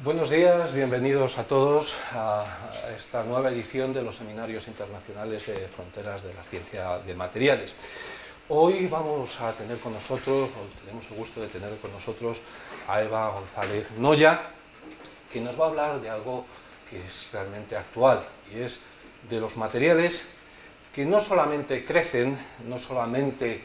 Buenos días, bienvenidos a todos a esta nueva edición de los Seminarios Internacionales de Fronteras de la Ciencia de Materiales. Hoy vamos a tener con nosotros, o tenemos el gusto de tener con nosotros a Eva González Noya, que nos va a hablar de algo que es realmente actual, y es de los materiales que no solamente crecen, no solamente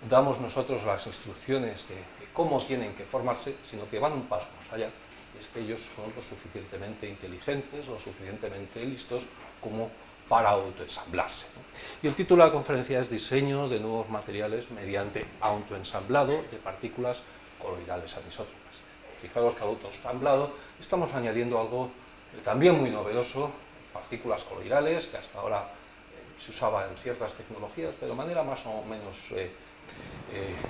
damos nosotros las instrucciones de cómo tienen que formarse, sino que van un paso más allá, y es que ellos son lo suficientemente inteligentes, lo suficientemente listos como para autoensamblarse, ¿no? Y el título de la conferencia es Diseño de nuevos materiales mediante autoensamblado de partículas coloidales anisótropas. Fijaros que al autoensamblado estamos añadiendo algo también muy novedoso, partículas coloidales, que hasta ahora se usaba en ciertas tecnologías, pero de manera más o menos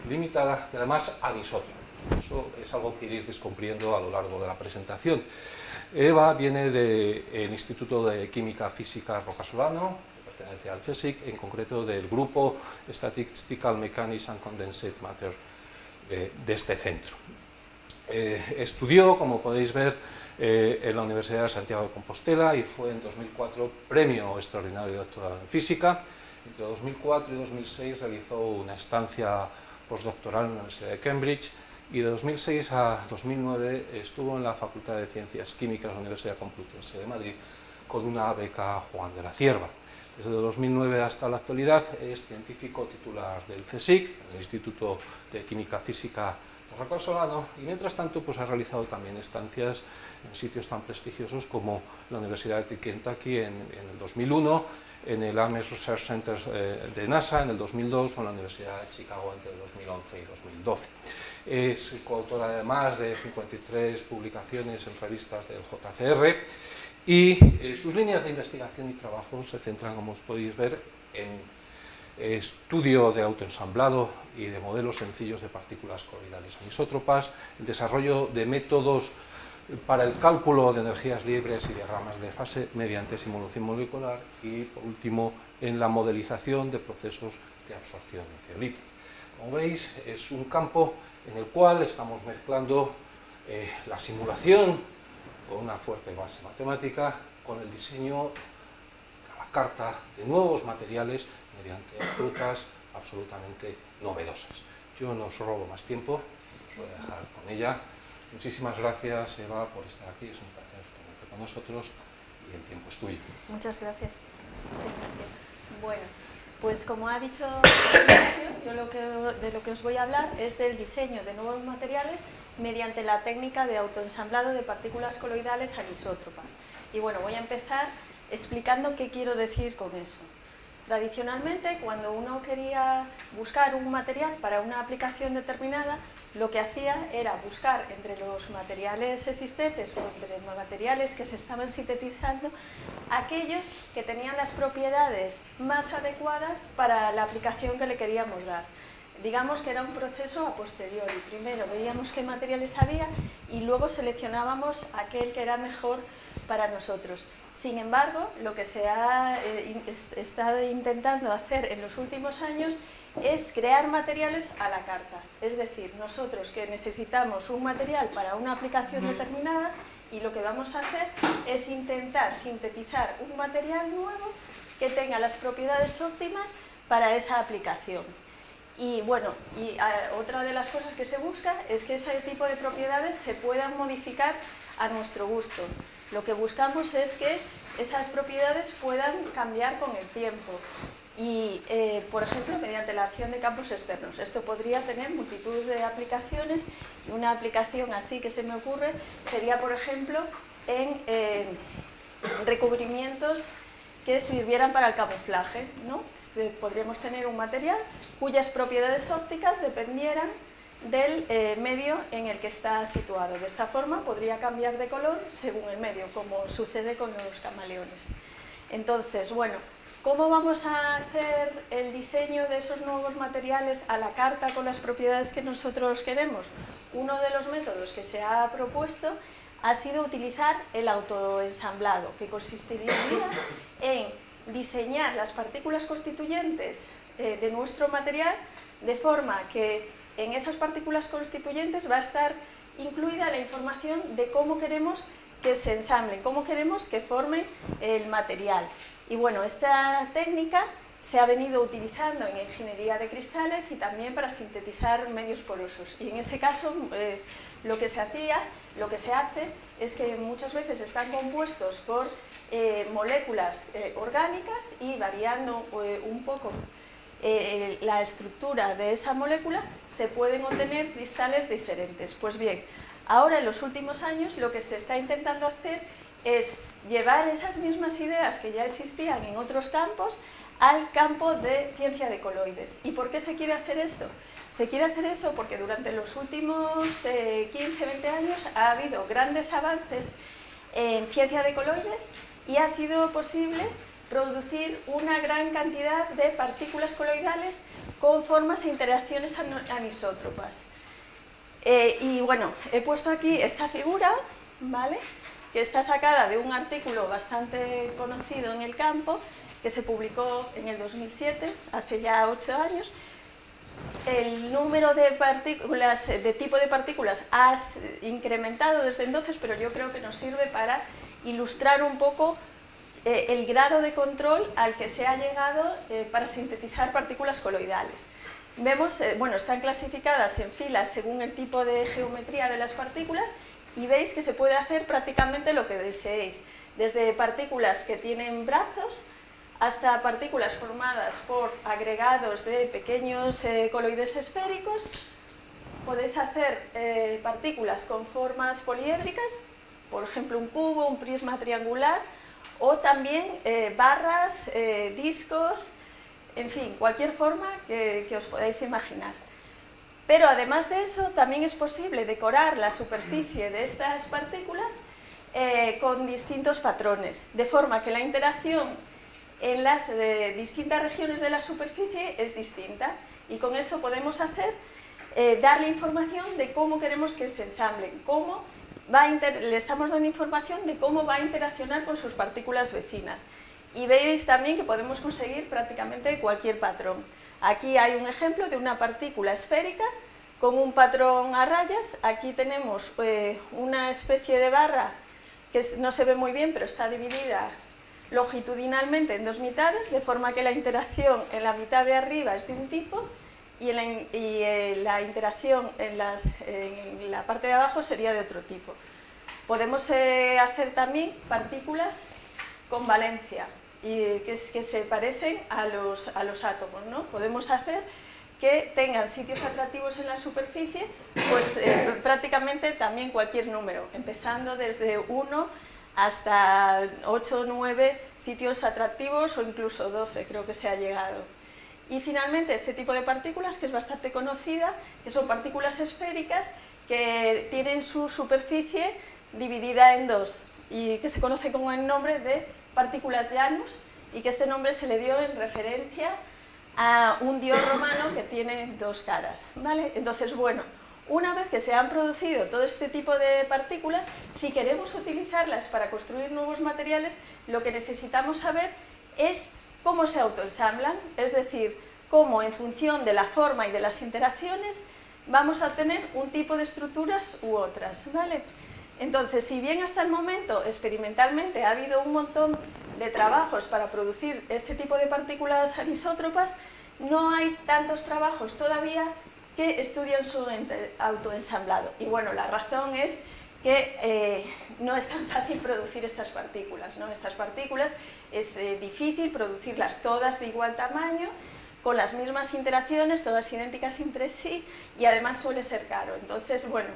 limitada, y además anisótropa. Eso es algo que iréis descubriendo a lo largo de la presentación. Eva viene del Instituto de Química Física Rocasolano, que pertenece al CSIC, en concreto del grupo Statistical Mechanics and Condensate Matter de este centro. Estudió, como podéis ver, en la Universidad de Santiago de Compostela y fue en 2004 premio extraordinario de doctorado en física. Entre 2004 y 2006 realizó una estancia postdoctoral en la Universidad de Cambridge y de 2006 a 2009 estuvo en la Facultad de Ciencias Químicas de la Universidad Complutense de Madrid con una beca Juan de la Cierva. Desde 2009 hasta la actualidad es científico titular del CSIC, el Instituto de Química Física de Rocasolano, y mientras tanto pues, ha realizado también estancias en sitios tan prestigiosos como la Universidad de Kentucky en el 2001, en el Ames Research Center de NASA en el 2002 o en la Universidad de Chicago entre 2011 y 2012. Es coautora además de 53 publicaciones en revistas del JCR y sus líneas de investigación y trabajo se centran, como os podéis ver, en estudio de autoensamblado y de modelos sencillos de partículas coloidales anisótropas, el desarrollo de métodos para el cálculo de energías libres y diagramas de fase mediante simulación molecular y, por último, en la modelización de procesos de absorción ceolítica. Como veis, es un campo en el cual estamos mezclando la simulación con una fuerte base matemática con el diseño a la carta de nuevos materiales mediante rutas absolutamente novedosas. Yo no os robo más tiempo, os voy a dejar con ella. Muchísimas gracias, Eva, por estar aquí. Es un placer tenerte con nosotros y el tiempo es tuyo. Muchas gracias. Bueno, pues como ha dicho yo de lo que os voy a hablar es del diseño de nuevos materiales mediante la técnica de autoensamblado de partículas coloidales anisótropas. Y bueno, voy a empezar explicando qué quiero decir con eso. Tradicionalmente, cuando uno quería buscar un material para una aplicación determinada, lo que hacía era buscar entre los materiales existentes o entre los materiales que se estaban sintetizando aquellos que tenían las propiedades más adecuadas para la aplicación que le queríamos dar. Digamos que era un proceso a posteriori. Primero veíamos qué materiales había y luego seleccionábamos aquel que era mejor para nosotros. Sin embargo, lo que se ha estado intentando hacer en los últimos años es crear materiales a la carta. Es decir, nosotros que necesitamos un material para una aplicación determinada y lo que vamos a hacer es intentar sintetizar un material nuevo que tenga las propiedades óptimas para esa aplicación. Y bueno, otra de las cosas que se busca es que ese tipo de propiedades se puedan modificar a nuestro gusto. Lo que buscamos es que esas propiedades puedan cambiar con el tiempo y, por ejemplo, mediante la acción de campos externos. Esto podría tener multitud de aplicaciones y una aplicación así que se me ocurre sería, por ejemplo, en recubrimientos que sirvieran para el camuflaje, ¿no? Podríamos tener un material cuyas propiedades ópticas dependieran del medio en el que está situado. De esta forma podría cambiar de color según el medio, como sucede con los camaleones. Entonces, bueno, ¿Cómo vamos a hacer el diseño de esos nuevos materiales a la carta con las propiedades que nosotros queremos? Uno de los métodos que se ha propuesto ha sido utilizar el autoensamblado, que consistiría en diseñar las partículas constituyentes de nuestro material de forma que en esas partículas constituyentes va a estar incluida la información de cómo queremos que se ensamblen, cómo queremos que formen el material. Y bueno, esta técnica se ha venido utilizando en ingeniería de cristales y también para sintetizar medios porosos. Y en ese caso, lo que se hace es que muchas veces están compuestos por moléculas orgánicas y variando un poco la estructura de esa molécula se pueden obtener cristales diferentes. Pues bien, ahora en los últimos años lo que se está intentando hacer es llevar esas mismas ideas que ya existían en otros campos al campo de ciencia de coloides. ¿Y por qué se quiere hacer esto? Se quiere hacer eso porque durante los últimos 15-20 años ha habido grandes avances en ciencia de coloides y ha sido posible producir una gran cantidad de partículas coloidales con formas e interacciones anisótropas. Y bueno, he puesto aquí esta figura, ¿vale?, que está sacada de un artículo bastante conocido en el campo, que se publicó en el 2007, hace ya 8 años. El número de partículas, de tipo de partículas, ha incrementado desde entonces, pero yo creo que nos sirve para ilustrar un poco el grado de control al que se ha llegado para sintetizar partículas coloidales. Vemos, bueno, están clasificadas en filas según el tipo de geometría de las partículas y veis que se puede hacer prácticamente lo que deseéis, desde partículas que tienen brazos hasta partículas formadas por agregados de pequeños coloides esféricos. Podéis hacer partículas con formas poliédricas, por ejemplo un cubo, un prisma triangular, o también barras, discos, en fin, cualquier forma que os podáis imaginar. Pero además de eso, también es posible decorar la superficie de estas partículas con distintos patrones, de forma que la interacción en las distintas regiones de la superficie es distinta, y con esto podemos hacer darle información de cómo queremos que se ensamblen, le estamos dando información de cómo va a interaccionar con sus partículas vecinas. Y veis también que podemos conseguir prácticamente cualquier patrón. Aquí hay un ejemplo de una partícula esférica con un patrón a rayas. Aquí tenemos una especie de barra que no se ve muy bien, pero está dividida longitudinalmente en dos mitades, de forma que la interacción en la mitad de arriba es de un tipo y la interacción en la parte de abajo sería de otro tipo. Podemos hacer también partículas con valencia, y que se parecen a los átomos, ¿no? Podemos hacer que tengan sitios atractivos en la superficie, pues prácticamente también cualquier número, empezando desde 1 hasta 8 o 9 sitios atractivos o incluso 12 creo que se ha llegado. Y finalmente este tipo de partículas, que es bastante conocida, que son partículas esféricas que tienen su superficie dividida en dos y que se conoce con el nombre de partículas Janus, y que este nombre se le dio en referencia a un dios romano que tiene dos caras, ¿vale? Entonces, bueno, una vez que se han producido todo este tipo de partículas, si queremos utilizarlas para construir nuevos materiales, lo que necesitamos saber es cómo se autoensamblan, es decir, cómo en función de la forma y de las interacciones vamos a obtener un tipo de estructuras u otras, ¿vale? Entonces, si bien hasta el momento experimentalmente ha habido un montón de trabajos para producir este tipo de partículas anisótropas, no hay tantos trabajos todavía que estudian su autoensamblado. Y bueno, la razón es que no es tan fácil producir estas partículas, ¿no? Estas partículas es difícil producirlas todas de igual tamaño, con las mismas interacciones, todas idénticas entre sí, y además suele ser caro. Entonces, bueno,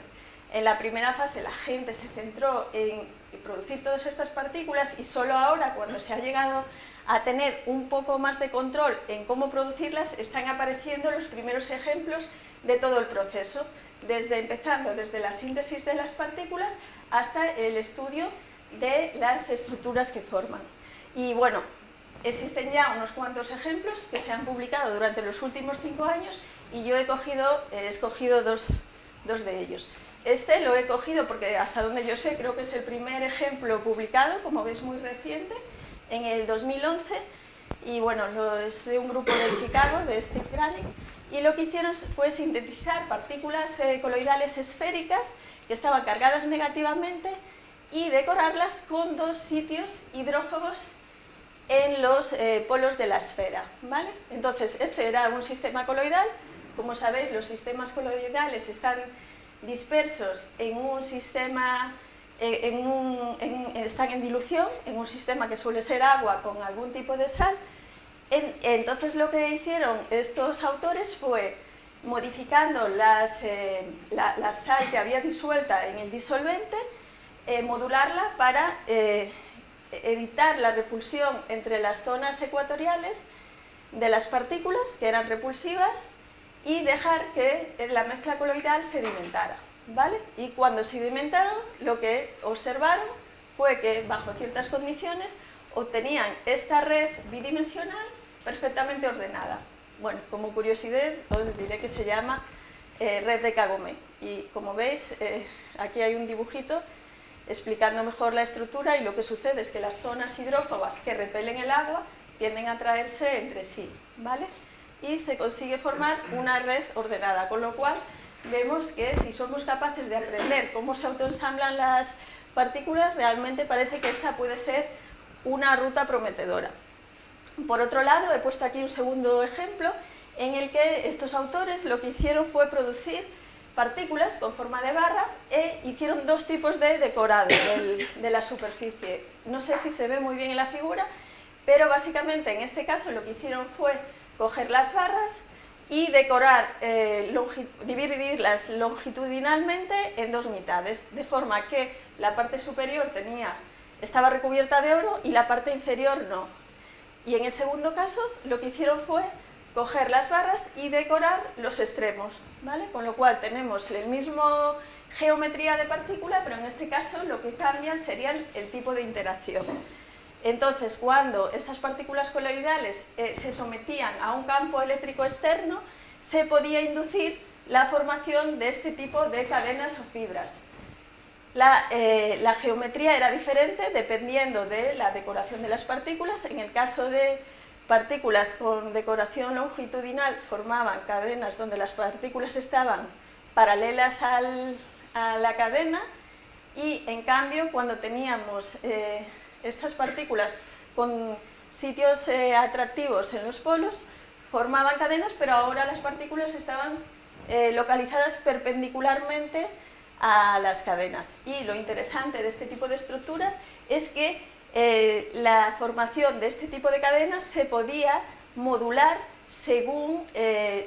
en la primera fase la gente se centró en producir todas estas partículas, y solo ahora, cuando se ha llegado a tener un poco más de control en cómo producirlas, están apareciendo los primeros ejemplos de todo el proceso, empezando desde la síntesis de las partículas hasta el estudio de las estructuras que forman. Y bueno, existen ya unos cuantos ejemplos que se han publicado durante los últimos 5 años y yo he escogido dos de ellos. Este lo he cogido porque hasta donde yo sé creo que es el primer ejemplo publicado, como veis muy reciente, en el 2011 y bueno, es de un grupo de Chicago, de Steve Granick, y lo que hicieron fue sintetizar partículas coloidales esféricas que estaban cargadas negativamente y decorarlas con 2 sitios hidrófobos en los polos de la esfera, ¿vale? Entonces, este era un sistema coloidal. Como sabéis, los sistemas coloidales están dispersos en un sistema, están en dilución, en un sistema que suele ser agua con algún tipo de sal. Entonces, lo que hicieron estos autores fue, modificando la sal que había disuelta en el disolvente, modularla para evitar la repulsión entre las zonas ecuatoriales de las partículas, que eran repulsivas, y dejar que la mezcla coloidal sedimentara, ¿vale? Y cuando sedimentaron, lo que observaron fue que bajo ciertas condiciones obtenían esta red bidimensional perfectamente ordenada. Bueno, como curiosidad os diré que se llama red de Kagome, y como veis aquí hay un dibujito explicando mejor la estructura, y lo que sucede es que las zonas hidrófobas que repelen el agua tienden a atraerse entre sí, ¿vale? Y se consigue formar una red ordenada, con lo cual vemos que si somos capaces de aprender cómo se autoensamblan las partículas, realmente parece que esta puede ser una ruta prometedora. Por otro lado, he puesto aquí un segundo ejemplo en el que estos autores lo que hicieron fue producir partículas con forma de barra e hicieron 2 tipos de decorado de la superficie. No sé si se ve muy bien en la figura, pero básicamente en este caso lo que hicieron fue coger las barras y decorar, dividirlas longitudinalmente en 2 mitades, de forma que la parte superior estaba recubierta de oro y la parte inferior no. Y en el segundo caso lo que hicieron fue coger las barras y decorar los extremos, ¿vale? Con lo cual tenemos la misma geometría de partícula, pero en este caso lo que cambia sería el tipo de interacción. Entonces, cuando estas partículas coloidales se sometían a un campo eléctrico externo, se podía inducir la formación de este tipo de cadenas o fibras. La geometría era diferente dependiendo de la decoración de las partículas. En el caso de partículas con decoración longitudinal formaban cadenas donde las partículas estaban paralelas a la cadena, y en cambio cuando teníamos estas partículas con sitios atractivos en los polos, formaban cadenas, pero ahora las partículas estaban localizadas perpendicularmente a las cadenas. Y lo interesante de este tipo de estructuras es que la formación de este tipo de cadenas se podía modular según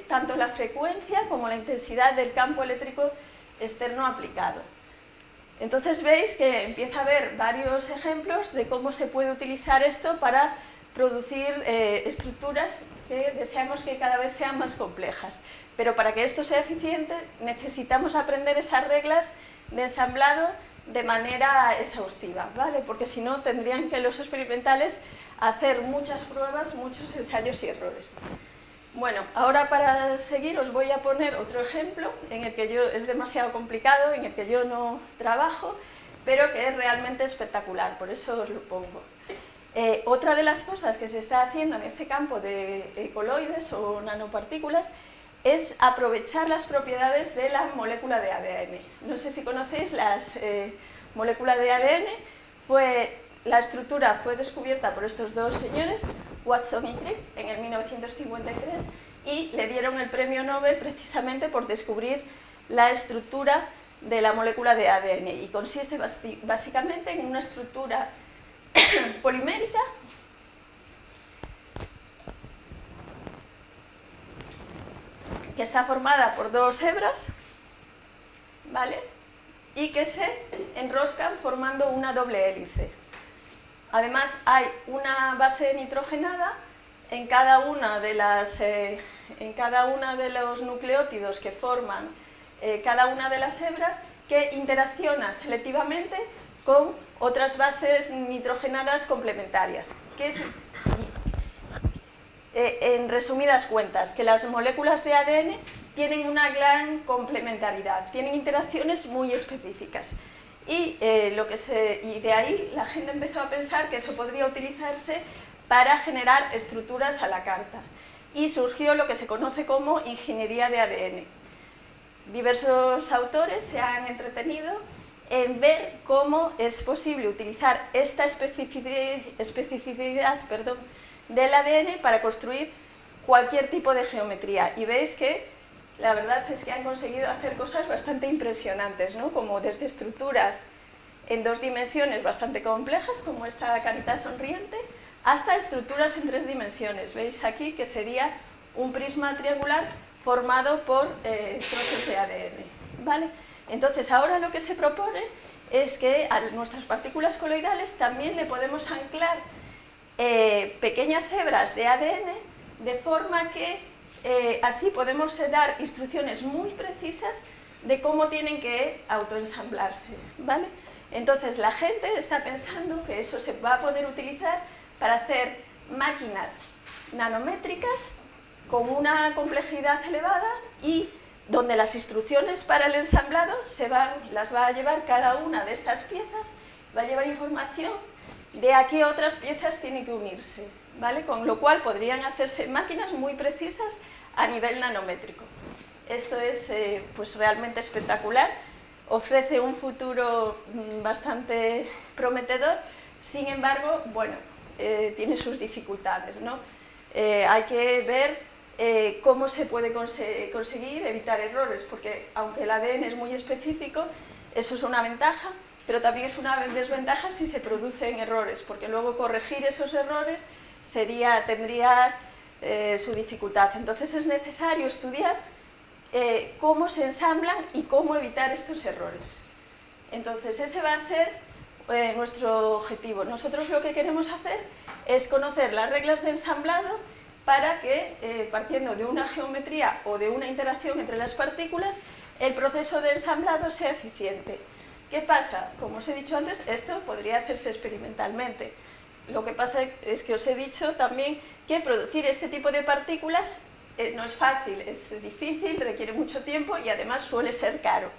tanto la frecuencia como la intensidad del campo eléctrico externo aplicado. Entonces veis que empieza a haber varios ejemplos de cómo se puede utilizar esto para producir estructuras que deseamos que cada vez sean más complejas. Pero para que esto sea eficiente necesitamos aprender esas reglas de ensamblado de manera exhaustiva, ¿vale? Porque si no tendrían que los experimentales hacer muchas pruebas, muchos ensayos y errores. Bueno, ahora para seguir os voy a poner otro ejemplo en el que es demasiado complicado, en el que yo no trabajo, pero que es realmente espectacular, por eso os lo pongo. Otra de las cosas que se está haciendo en este campo de coloides o nanopartículas es aprovechar las propiedades de la molécula de ADN. No sé si conocéis las moléculas de ADN, la estructura fue descubierta por estos 2 señores, Watson y Crick, en el 1953, y le dieron el premio Nobel precisamente por descubrir la estructura de la molécula de ADN, y consiste básicamente en una estructura polimérica que está formada por 2 hebras, ¿vale? Y que se enroscan formando una doble hélice. Además hay una base nitrogenada en cada una de los nucleótidos que forman cada una de las hebras, que interacciona selectivamente con otras bases nitrogenadas complementarias. en resumidas cuentas, que las moléculas de ADN tienen una gran complementariedad, tienen interacciones muy específicas. Y de ahí la gente empezó a pensar que eso podría utilizarse para generar estructuras a la carta. Y surgió lo que se conoce como ingeniería de ADN. Diversos autores se han entretenido en ver cómo es posible utilizar esta especificidad del ADN para construir cualquier tipo de geometría. Y veis que la verdad es que han conseguido hacer cosas bastante impresionantes, ¿no? Como desde estructuras en 2 dimensiones bastante complejas, como esta carita sonriente, hasta estructuras en 3 dimensiones. Veis aquí que sería un prisma triangular formado por trozos de ADN, ¿vale? Entonces, ahora lo que se propone es que a nuestras partículas coloidales también le podemos anclar pequeñas hebras de ADN, de forma que así podemos dar instrucciones muy precisas de cómo tienen que autoensamblarse, ¿vale? Entonces, la gente está pensando que eso se va a poder utilizar para hacer máquinas nanométricas con una complejidad elevada y donde las instrucciones para el ensamblado las va a llevar cada una de estas piezas, va a llevar información de a qué otras piezas tienen que unirse, ¿vale? Con lo cual podrían hacerse máquinas muy precisas a nivel nanométrico. Esto es pues realmente espectacular, ofrece un futuro bastante prometedor, sin embargo, bueno, tiene sus dificultades, ¿no? Hay que ver cómo se puede conseguir evitar errores, porque aunque el ADN es muy específico, eso es una ventaja, pero también es una desventaja si se producen errores, porque luego corregir esos errores tendría su dificultad. Entonces es necesario estudiar cómo se ensamblan y cómo evitar estos errores. Entonces ese va a ser nuestro objetivo. Nosotros lo que queremos hacer es conocer las reglas de ensamblado para que, partiendo de una geometría o de una interacción entre las partículas, el proceso de ensamblado sea eficiente. ¿Qué pasa? Como os he dicho antes, esto podría hacerse experimentalmente. Lo que pasa es que os he dicho también que producir este tipo de partículas no es fácil, es difícil, requiere mucho tiempo y además suele ser caro.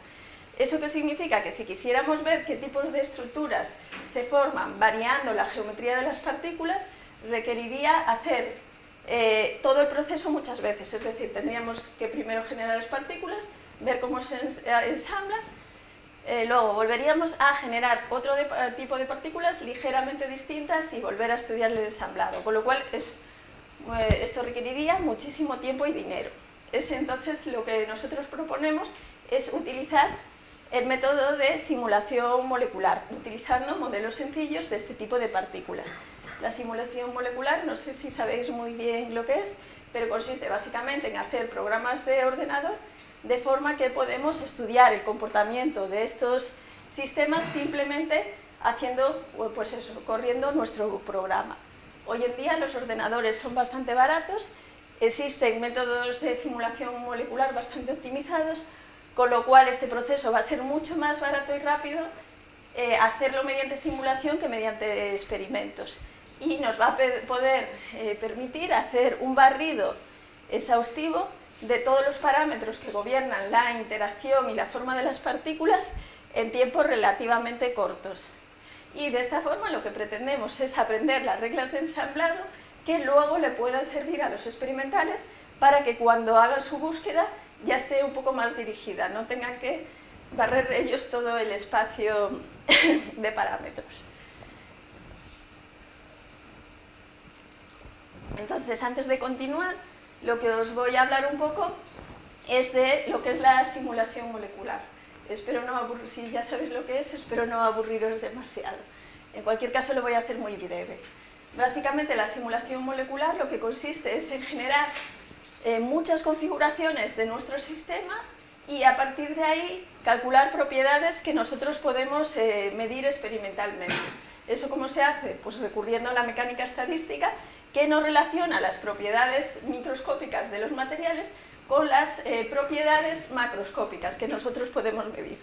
¿Eso qué significa? Que si quisiéramos ver qué tipos de estructuras se forman variando la geometría de las partículas, requeriría hacer todo el proceso muchas veces, es decir, tendríamos que primero generar las partículas, ver cómo se ensamblan, luego volveríamos a generar otro tipo de partículas ligeramente distintas y volver a estudiar el ensamblado, con lo cual esto requeriría muchísimo tiempo y dinero. Entonces lo que nosotros proponemos es utilizar el método de simulación molecular, utilizando modelos sencillos de este tipo de partículas. La simulación molecular, no sé si sabéis muy bien lo que es, pero consiste básicamente en hacer programas de ordenador de forma que podemos estudiar el comportamiento de estos sistemas simplemente corriendo nuestro programa. Hoy en día los ordenadores son bastante baratos, existen métodos de simulación molecular bastante optimizados, con lo cual este proceso va a ser mucho más barato y rápido hacerlo mediante simulación que mediante experimentos. Y nos va a poder permitir hacer un barrido exhaustivo de todos los parámetros que gobiernan la interacción y la forma de las partículas en tiempos relativamente cortos. Y de esta forma lo que pretendemos es aprender las reglas de ensamblado que luego le puedan servir a los experimentales para que cuando hagan su búsqueda ya esté un poco más dirigida, no tengan que barrer ellos todo el espacio de parámetros. Entonces, antes de continuar, lo que os voy a hablar un poco es de lo que es la simulación molecular. Espero no aburrir, si ya sabéis lo que es, espero no aburriros demasiado. En cualquier caso, lo voy a hacer muy breve. Básicamente, la simulación molecular lo que consiste es en generar muchas configuraciones de nuestro sistema y a partir de ahí calcular propiedades que nosotros podemos medir experimentalmente. ¿Eso cómo se hace? Pues recurriendo a la mecánica estadística, que nos relaciona las propiedades microscópicas de los materiales con las propiedades macroscópicas que nosotros podemos medir.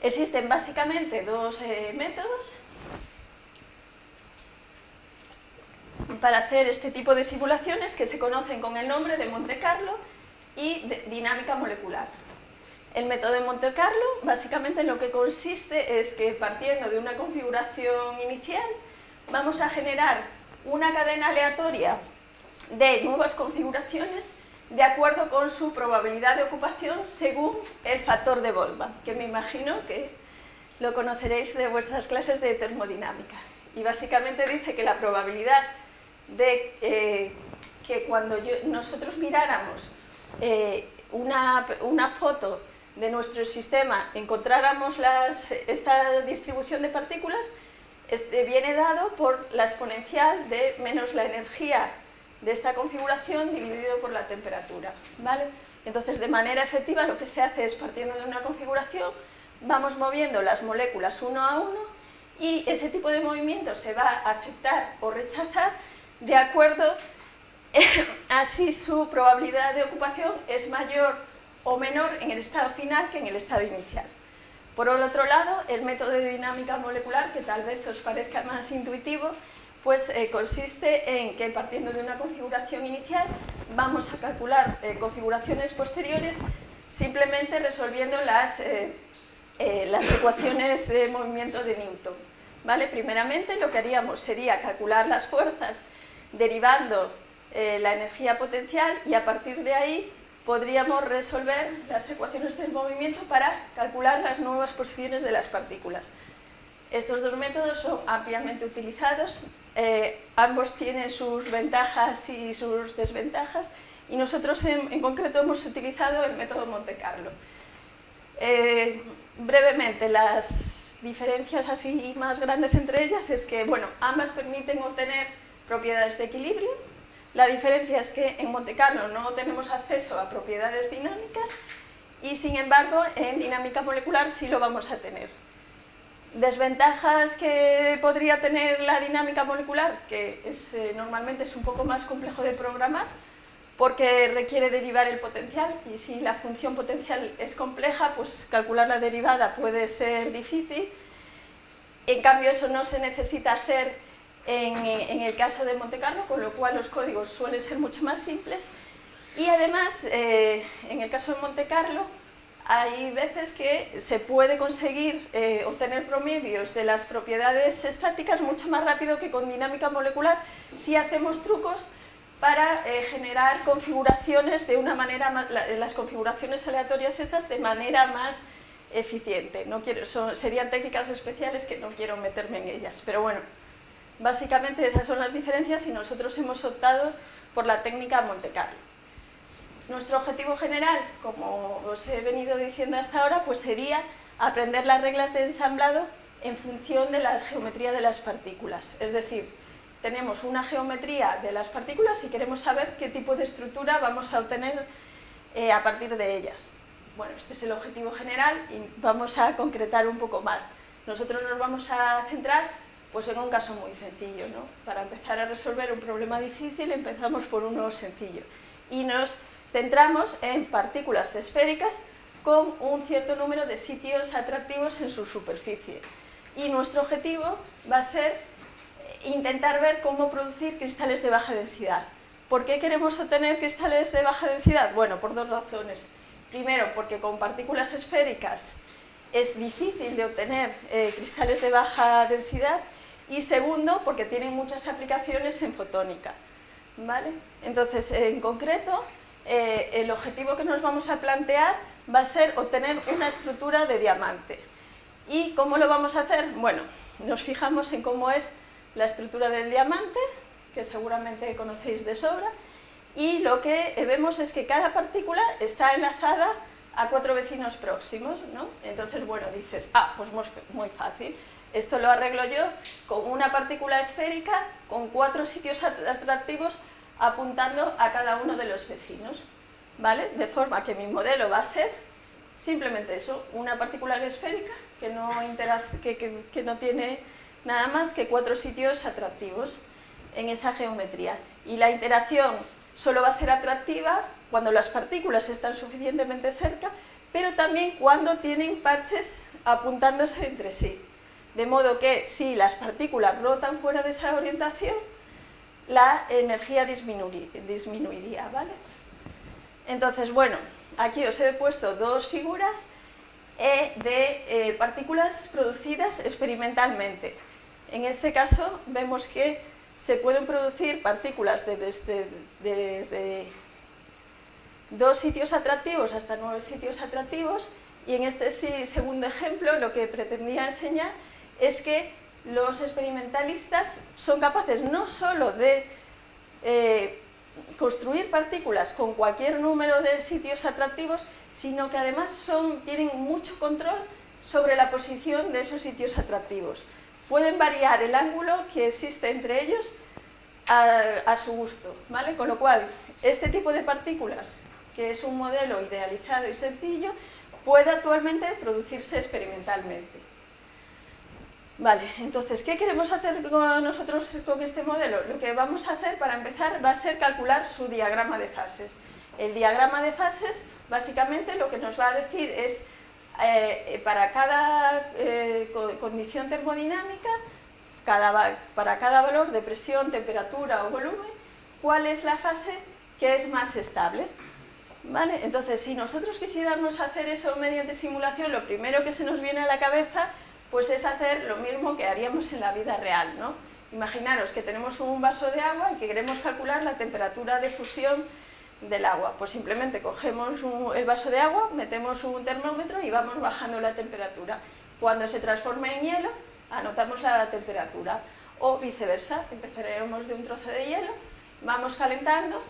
Existen básicamente dos métodos. para hacer este tipo de simulaciones que se conocen con el nombre de Monte Carlo y de dinámica molecular. El método de Monte Carlo básicamente en lo que consiste es que partiendo de una configuración inicial vamos a generar una cadena aleatoria de nuevas configuraciones de acuerdo con su probabilidad de ocupación según el factor de Boltzmann, que me imagino que lo conoceréis de vuestras clases de termodinámica. Y básicamente dice que la probabilidad de que cuando nosotros miráramos una foto de nuestro sistema encontráramos esta distribución de partículas viene dado por la exponencial de menos la energía de esta configuración dividido por la temperatura, ¿vale? Entonces, de manera efectiva, lo que se hace es, partiendo de una configuración, vamos moviendo las moléculas uno a uno y ese tipo de movimiento se va a aceptar o rechazar de acuerdo a si su probabilidad de ocupación es mayor o menor en el estado final que en el estado inicial. Por el otro lado, el método de dinámica molecular, que tal vez os parezca más intuitivo, pues consiste en que partiendo de una configuración inicial vamos a calcular configuraciones posteriores simplemente resolviendo las ecuaciones de movimiento de Newton, ¿vale? Primeramente lo que haríamos sería calcular las fuerzas derivando la energía potencial y a partir de ahí podríamos resolver las ecuaciones del movimiento para calcular las nuevas posiciones de las partículas. Estos dos métodos son ampliamente utilizados, ambos tienen sus ventajas y sus desventajas y nosotros en concreto hemos utilizado el método Monte Carlo. Brevemente, las diferencias así más grandes entre ellas es que, bueno, ambas permiten obtener propiedades de equilibrio. La diferencia es que en Monte Carlo no tenemos acceso a propiedades dinámicas y, sin embargo, en dinámica molecular sí lo vamos a tener. Desventajas que podría tener la dinámica molecular, que normalmente es un poco más complejo de programar porque requiere derivar el potencial y si la función potencial es compleja, pues calcular la derivada puede ser difícil. En cambio, eso no se necesita hacer en el caso de Monte Carlo, con lo cual los códigos suelen ser mucho más simples. Y además, en el caso de Monte Carlo, hay veces que se puede conseguir obtener promedios de las propiedades estáticas mucho más rápido que con dinámica molecular si hacemos trucos para generar configuraciones de una manera, las configuraciones aleatorias estas de manera más eficiente. Serían técnicas especiales que no quiero meterme en ellas, pero bueno, básicamente esas son las diferencias y nosotros hemos optado por la técnica Monte Carlo. Nuestro objetivo general, como os he venido diciendo hasta ahora, pues sería aprender las reglas de ensamblado en función de la geometría de las partículas. Es decir, tenemos una geometría de las partículas y queremos saber qué tipo de estructura vamos a obtener a partir de ellas. Bueno, este es el objetivo general y vamos a concretar un poco más. Nosotros nos vamos a centrar pues, en un caso muy sencillo, ¿no? Para empezar a resolver un problema difícil empezamos por uno sencillo y nos centramos en partículas esféricas con un cierto número de sitios atractivos en su superficie. Y nuestro objetivo va a ser intentar ver cómo producir cristales de baja densidad. ¿Por qué queremos obtener cristales de baja densidad? Bueno, por dos razones. Primero, porque con partículas esféricas es difícil de obtener cristales de baja densidad. Y segundo, porque tienen muchas aplicaciones en fotónica, ¿vale? Entonces, en concreto, el objetivo que nos vamos a plantear va a ser obtener una estructura de diamante. ¿Y cómo lo vamos a hacer? Bueno, nos fijamos en cómo es la estructura del diamante, que seguramente conocéis de sobra, y lo que vemos es que cada partícula está enlazada a 4 vecinos próximos, ¿no? Entonces, bueno, dices, pues muy fácil, esto lo arreglo yo con una partícula esférica con 4 sitios atractivos apuntando a cada uno de los vecinos, ¿vale? De forma que mi modelo va a ser simplemente eso, una partícula esférica que no tiene nada más que 4 sitios atractivos en esa geometría. Y la interacción solo va a ser atractiva cuando las partículas están suficientemente cerca, pero también cuando tienen parches apuntándose entre sí. De modo que si las partículas rotan fuera de esa orientación, la energía disminuiría, ¿vale? Entonces, bueno, aquí os he puesto dos figuras de partículas producidas experimentalmente. En este caso vemos que se pueden producir partículas desde 2 sitios atractivos hasta 9 sitios atractivos, y en este segundo ejemplo lo que pretendía enseñar es que los experimentalistas son capaces no solo de construir partículas con cualquier número de sitios atractivos, sino que además tienen mucho control sobre la posición de esos sitios atractivos. Pueden variar el ángulo que existe entre ellos a su gusto, ¿vale? Con lo cual, este tipo de partículas, que es un modelo idealizado y sencillo, puede actualmente producirse experimentalmente. Vale, entonces, ¿qué queremos hacer nosotros con este modelo? Lo que vamos a hacer para empezar va a ser calcular su diagrama de fases. El diagrama de fases, básicamente, lo que nos va a decir es, para cada condición termodinámica, para cada valor de presión, temperatura o volumen, cuál es la fase que es más estable. ¿Vale? Entonces, si nosotros quisiéramos hacer eso mediante simulación, lo primero que se nos viene a la cabeza pues es hacer lo mismo que haríamos en la vida real, ¿no? Imaginaros que tenemos un vaso de agua y que queremos calcular la temperatura de fusión del agua. Pues simplemente cogemos el vaso de agua, metemos un termómetro y vamos bajando la temperatura. Cuando se transforme en hielo, anotamos la temperatura. O viceversa, empezaremos de un trozo de hielo, vamos calentando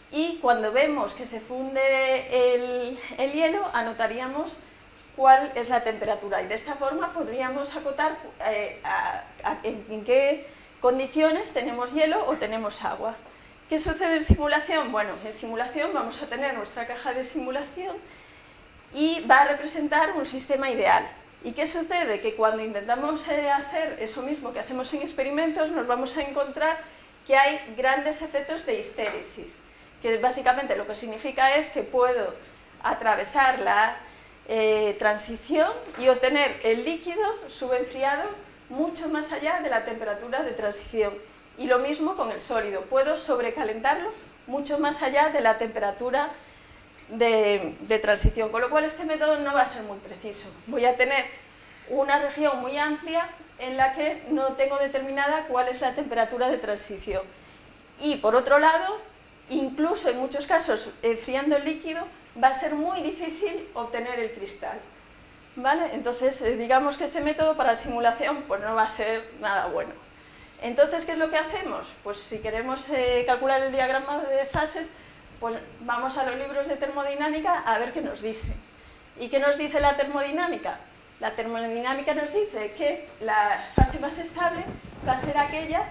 y cuando vemos que se funde el hielo, anotaríamos cuál es la temperatura, y de esta forma podríamos acotar en qué condiciones tenemos hielo o tenemos agua. ¿Qué sucede en simulación? Bueno, en simulación vamos a tener nuestra caja de simulación y va a representar un sistema ideal. ¿Y qué sucede? Que cuando intentamos hacer eso mismo que hacemos en experimentos, nos vamos a encontrar que hay grandes efectos de histéresis, que básicamente lo que significa es que puedo atravesar la transición y obtener el líquido subenfriado mucho más allá de la temperatura de transición. Y lo mismo con el sólido, puedo sobrecalentarlo mucho más allá de la temperatura de transición, con lo cual este método no va a ser muy preciso. Voy a tener una región muy amplia en la que no tengo determinada cuál es la temperatura de transición. Y por otro lado, incluso en muchos casos, enfriando el líquido, va a ser muy difícil obtener el cristal. ¿Vale? Entonces, digamos que este método para simulación pues no va a ser nada bueno. Entonces, ¿qué es lo que hacemos? Pues si queremos calcular el diagrama de fases, pues vamos a los libros de termodinámica a ver qué nos dice. ¿Y qué nos dice la termodinámica? La termodinámica nos dice que la fase más estable va a ser aquella,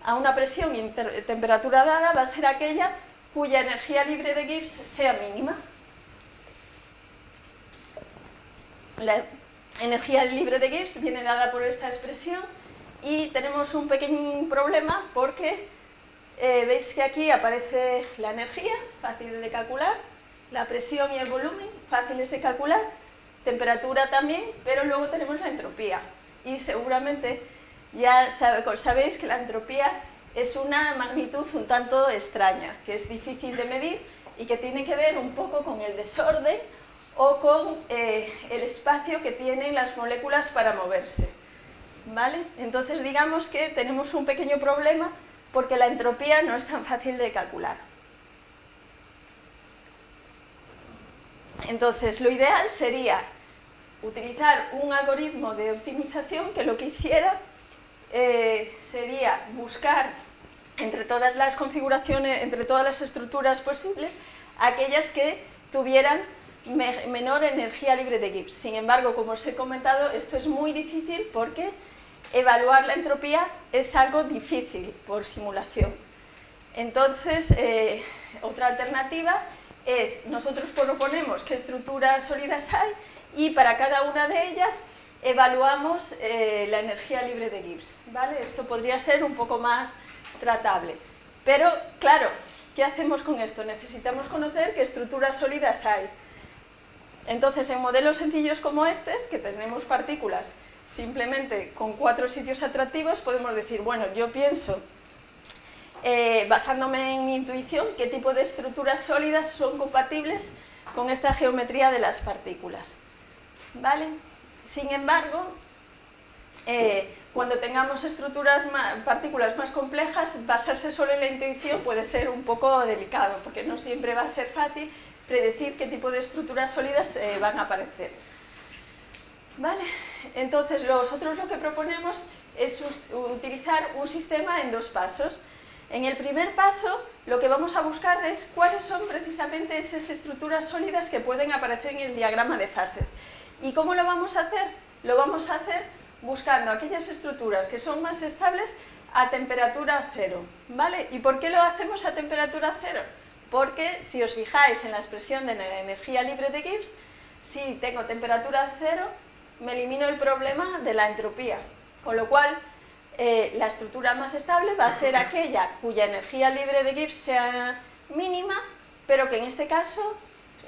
a una presión y temperatura dada, va a ser aquella cuya energía libre de Gibbs sea mínima. La energía libre de Gibbs viene dada por esta expresión y tenemos un pequeño problema porque veis que aquí aparece la energía, fácil de calcular, la presión y el volumen, fáciles de calcular, temperatura también, pero luego tenemos la entropía. Y seguramente ya sabéis que la entropía es una magnitud un tanto extraña, que es difícil de medir y que tiene que ver un poco con el desorden o con el espacio que tienen las moléculas para moverse. ¿Vale? Entonces digamos que tenemos un pequeño problema porque la entropía no es tan fácil de calcular. Entonces lo ideal sería utilizar un algoritmo de optimización que lo que hiciera sería buscar entre todas las configuraciones, entre todas las estructuras posibles, aquellas que tuvieran menor energía libre de Gibbs. Sin embargo, como os he comentado, esto es muy difícil porque evaluar la entropía es algo difícil por simulación. Entonces, otra alternativa es, nosotros proponemos qué estructuras sólidas hay y para cada una de ellas evaluamos la energía libre de Gibbs. ¿Vale? Esto podría ser un poco más tratable. Pero, claro, ¿qué hacemos con esto? Necesitamos conocer qué estructuras sólidas hay. Entonces, en modelos sencillos como estos, que tenemos partículas simplemente con 4 sitios atractivos, podemos decir, bueno, yo pienso basándome en mi intuición, qué tipo de estructuras sólidas son compatibles con esta geometría de las partículas. ¿Vale? Sin embargo, cuando tengamos partículas más complejas, basarse solo en la intuición puede ser un poco delicado, porque no siempre va a ser fácil predecir qué tipo de estructuras sólidas van a aparecer. ¿Vale? Entonces, nosotros lo que proponemos es utilizar un sistema en 2 pasos. En el primer paso, lo que vamos a buscar es cuáles son precisamente esas estructuras sólidas que pueden aparecer en el diagrama de fases. ¿Y cómo lo vamos a hacer? Lo vamos a hacer buscando aquellas estructuras que son más estables a temperatura cero. ¿Vale? ¿Y por qué lo hacemos a temperatura cero? Porque si os fijáis en la expresión de la energía libre de Gibbs, si tengo temperatura cero, me elimino el problema de la entropía, con lo cual la estructura más estable va a ser aquella cuya energía libre de Gibbs sea mínima, pero que en este caso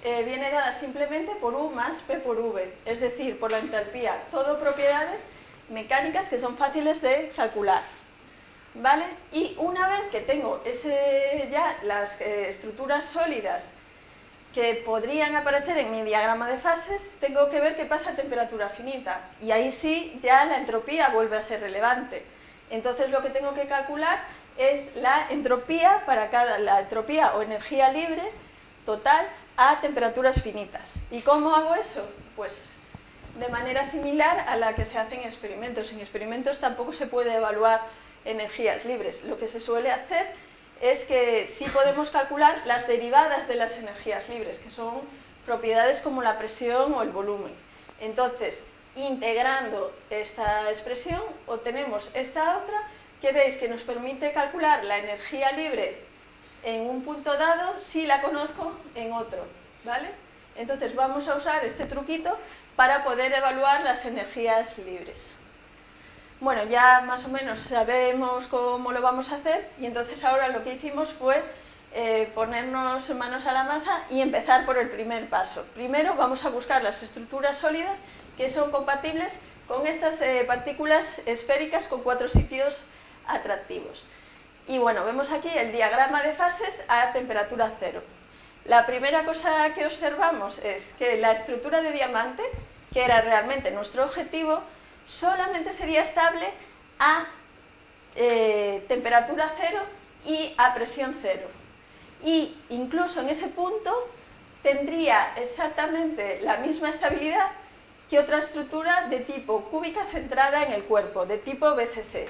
viene dada simplemente por U más P por V, es decir, por la entalpía, todo propiedades mecánicas que son fáciles de calcular. ¿Vale? Y una vez que tengo ya las estructuras sólidas que podrían aparecer en mi diagrama de fases, tengo que ver qué pasa a temperatura finita. Y ahí sí, ya la entropía vuelve a ser relevante. Entonces lo que tengo que calcular es la entropía la entropía o energía libre total a temperaturas finitas. ¿Y cómo hago eso? Pues de manera similar a la que se hace en experimentos. En experimentos tampoco se puede evaluar energías libres. Lo que se suele hacer es que sí podemos calcular las derivadas de las energías libres, que son propiedades como la presión o el volumen. Entonces, integrando esta expresión, obtenemos esta otra, que veis que nos permite calcular la energía libre en un punto dado si la conozco en otro. ¿Vale? Entonces, vamos a usar este truquito para poder evaluar las energías libres. Bueno, ya más o menos sabemos cómo lo vamos a hacer y entonces ahora lo que hicimos fue ponernos manos a la masa y empezar por el primer paso. Primero vamos a buscar las estructuras sólidas que son compatibles con estas partículas esféricas con 4 sitios atractivos. Y bueno, vemos aquí el diagrama de fases a temperatura cero. La primera cosa que observamos es que la estructura de diamante, que era realmente nuestro objetivo, solamente sería estable a temperatura cero y a presión cero. Y incluso en ese punto tendría exactamente la misma estabilidad que otra estructura de tipo cúbica centrada en el cuerpo, de tipo BCC.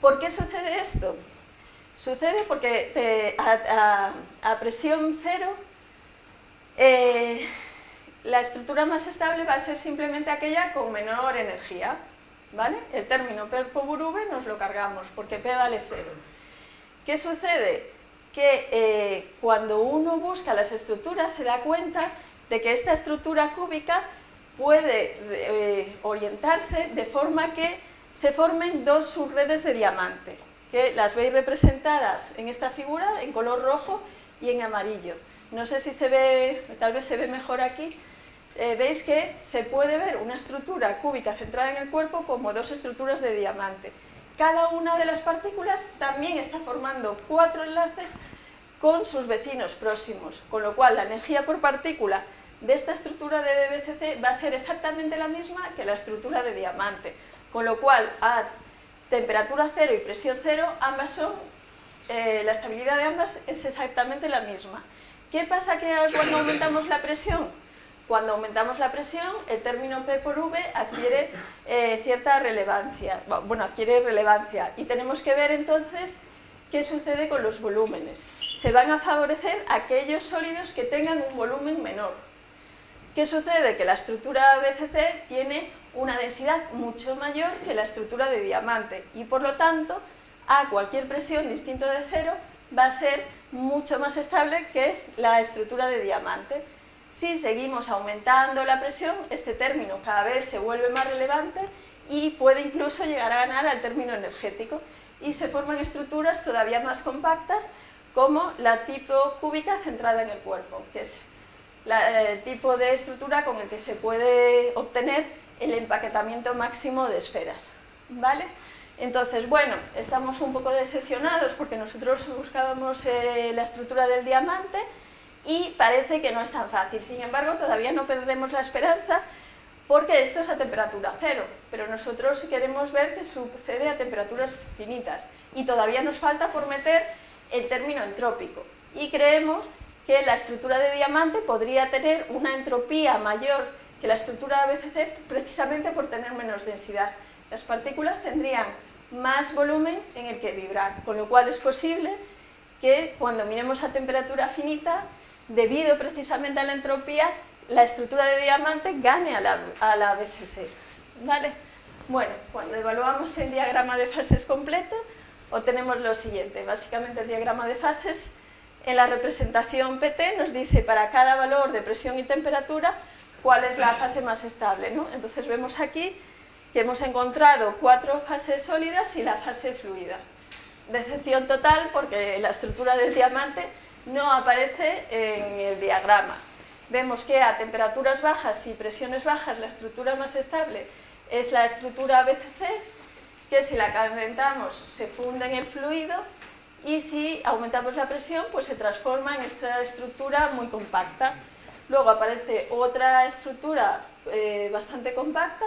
¿Por qué sucede esto? Sucede porque a presión cero la estructura más estable va a ser simplemente aquella con menor energía. ¿Vale? El término P por V nos lo cargamos porque P vale 0. ¿Qué sucede? Que cuando uno busca las estructuras se da cuenta de que esta estructura cúbica puede orientarse de forma que se formen 2 subredes de diamante, que las veis representadas en esta figura en color rojo y en amarillo. No sé si se ve, tal vez se ve mejor aquí. Veis que se puede ver una estructura cúbica centrada en el cuerpo como 2 estructuras de diamante. Cada una de las partículas también está formando 4 enlaces con sus vecinos próximos, con lo cual la energía por partícula de esta estructura de BCC va a ser exactamente la misma que la estructura de diamante, con lo cual a temperatura cero y presión cero ambas son, la estabilidad de ambas es exactamente la misma. ¿Qué pasa cuando aumentamos la presión? Cuando aumentamos la presión, el término P por V adquiere cierta relevancia, adquiere relevancia y tenemos que ver entonces qué sucede con los volúmenes. Se van a favorecer aquellos sólidos que tengan un volumen menor. ¿Qué sucede? Que la estructura BCC tiene una densidad mucho mayor que la estructura de diamante y por lo tanto a cualquier presión distinto de cero va a ser mucho más estable que la estructura de diamante. Si seguimos aumentando la presión, este término cada vez se vuelve más relevante y puede incluso llegar a ganar al término energético y se forman estructuras todavía más compactas como la tipo cúbica centrada en el cuerpo, que es el tipo de estructura con el que se puede obtener el empaquetamiento máximo de esferas. ¿Vale? Entonces, bueno, estamos un poco decepcionados porque nosotros buscábamos la estructura del diamante y parece que no es tan fácil. Sin embargo, todavía no perdemos la esperanza porque esto es a temperatura cero, pero nosotros queremos ver que sucede a temperaturas finitas y todavía nos falta por meter el término entrópico. Y creemos que la estructura de diamante podría tener una entropía mayor que la estructura de BCC precisamente por tener menos densidad. Las partículas tendrían más volumen en el que vibrar, con lo cual es posible que cuando miremos a temperatura finita, debido precisamente a la entropía, la estructura de diamante gane a la BCC. ¿Vale? Bueno, cuando evaluamos el diagrama de fases completo, obtenemos lo siguiente. Básicamente el diagrama de fases en la representación PT nos dice para cada valor de presión y temperatura cuál es la fase más estable, ¿no? Entonces vemos aquí que hemos encontrado 4 fases sólidas y la fase fluida. Decepción total porque la estructura del diamante no aparece en el diagrama. Vemos que a temperaturas bajas y presiones bajas la estructura más estable es la estructura BCC, que si la calentamos se funde en el fluido y si aumentamos la presión pues se transforma en esta estructura muy compacta. Luego aparece otra estructura bastante compacta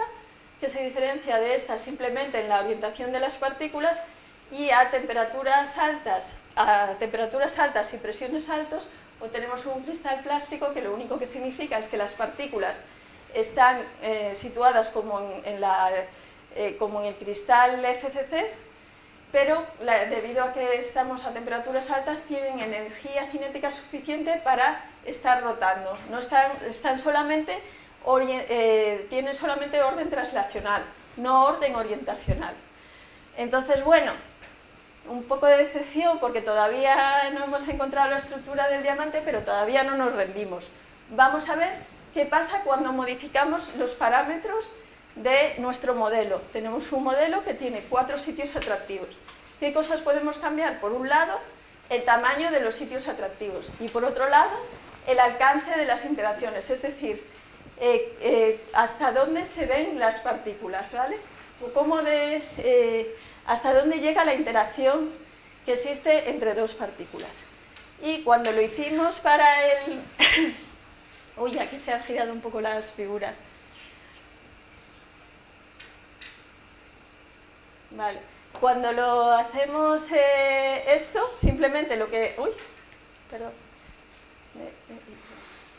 que se diferencia de esta simplemente en la orientación de las partículas y a temperaturas altas y presiones altas obtenemos un cristal plástico que lo único que significa es que las partículas están situadas como en el cristal FCC, pero debido a que estamos a temperaturas altas tienen energía cinética suficiente para estar rotando, tienen solamente orden translacional, no orden orientacional. Entonces, bueno, un poco de decepción porque todavía no hemos encontrado la estructura del diamante, pero todavía no nos rendimos. Vamos a ver qué pasa cuando modificamos los parámetros de nuestro modelo. Tenemos un modelo que tiene 4 sitios atractivos. ¿Qué cosas podemos cambiar? Por un lado, el tamaño de los sitios atractivos y por otro lado, el alcance de las interacciones, es decir, hasta dónde se ven las partículas, ¿vale? Hasta dónde llega la interacción que existe entre dos partículas. Y cuando lo hicimos para el... Uy, aquí se han girado un poco las figuras. Vale. Cuando lo hacemos esto, simplemente lo que... Uy, perdón.